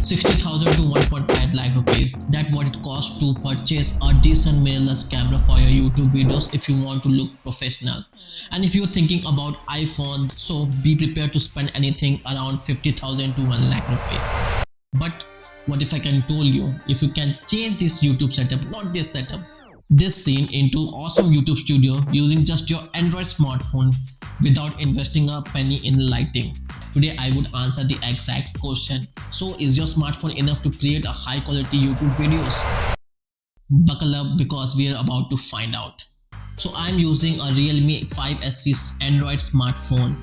60,000 to 1.5 lakh rupees. That's what it costs to purchase a decent mirrorless camera for your YouTube videos if you want to look professional. And if you're thinking about iPhone, so be prepared to spend anything around 50,000 to 1 lakh rupees. But what if I can tell you, if you can change this YouTube setup, not this setup, this scene into awesome YouTube studio using just your Android smartphone without investing a penny in lighting. Today I would answer the exact question. So is your smartphone enough to create a high quality YouTube videos? Buckle up because we are about to find out. So I'm using a Realme 5SE Android smartphone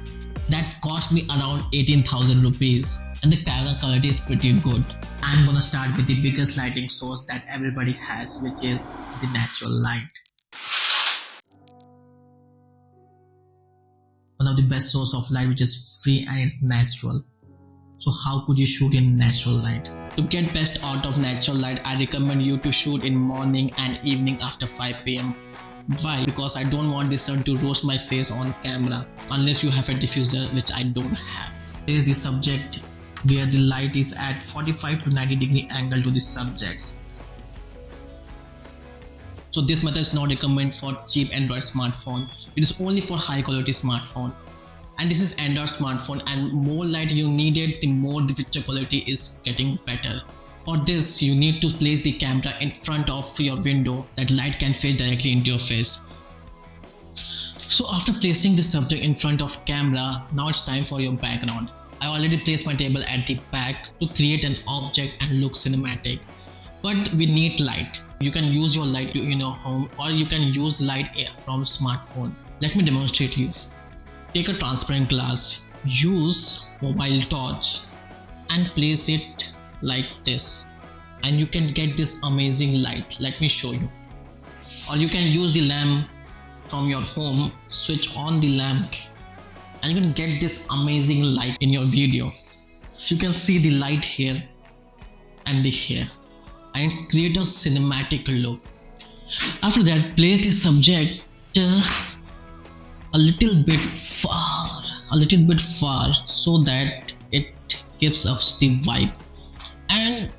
that cost me around 18,000 rupees and the camera quality is pretty good. I'm gonna start with the biggest lighting source that everybody has, which is the natural light. One of the best source of light which is free and it's natural. So how could you shoot in natural light? To get best out of natural light, I recommend you to shoot in morning and evening after 5 p.m. Why? Because I don't want the sun to roast my face on camera unless you have a diffuser, which I don't have. Here is the subject where the light is at 45 to 90 degree angle to the subjects. So this method is not recommended for cheap Android smartphone. It is only for high quality smartphone. And this is Android smartphone, and more light you need it, the more the picture quality is getting better. For this, you need to place the camera in front of your window that light can face directly into your face. So after placing the subject in front of camera, now it's time for your background. I already placed my table at the back to create an object and look cinematic. But we need light. You can use your light in your home or you can use light from smartphone. Let me demonstrate you. Take a transparent glass, use mobile torch and place it like this. And you can get this amazing light. Let me show you. Or you can use the lamp from your home, switch on the lamp and you can get this amazing light in your video. You can see the light here and the here, and it's create a cinematic look. After that, place the subject a little bit far so that it gives us the vibe, and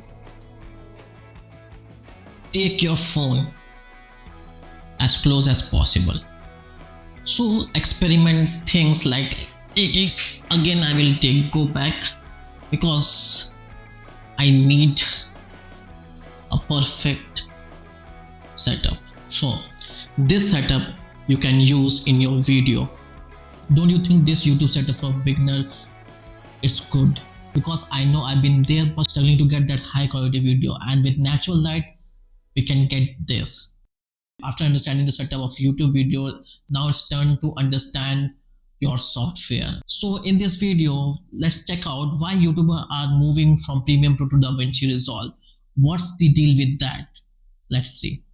take your phone as close as possible. So experiment things like again I will go back because I need a perfect setup. So this setup you can use in your video. Don't you think this YouTube setup for beginner is good? Because I know I've been there but struggling to get that high quality video, and with natural light we can get this. After understanding the setup of YouTube video, now it's turn to understand your software. So in this video, let's check out why YouTubers are moving from Premium Pro to DaVinci Resolve. What's the deal with that? Let's see.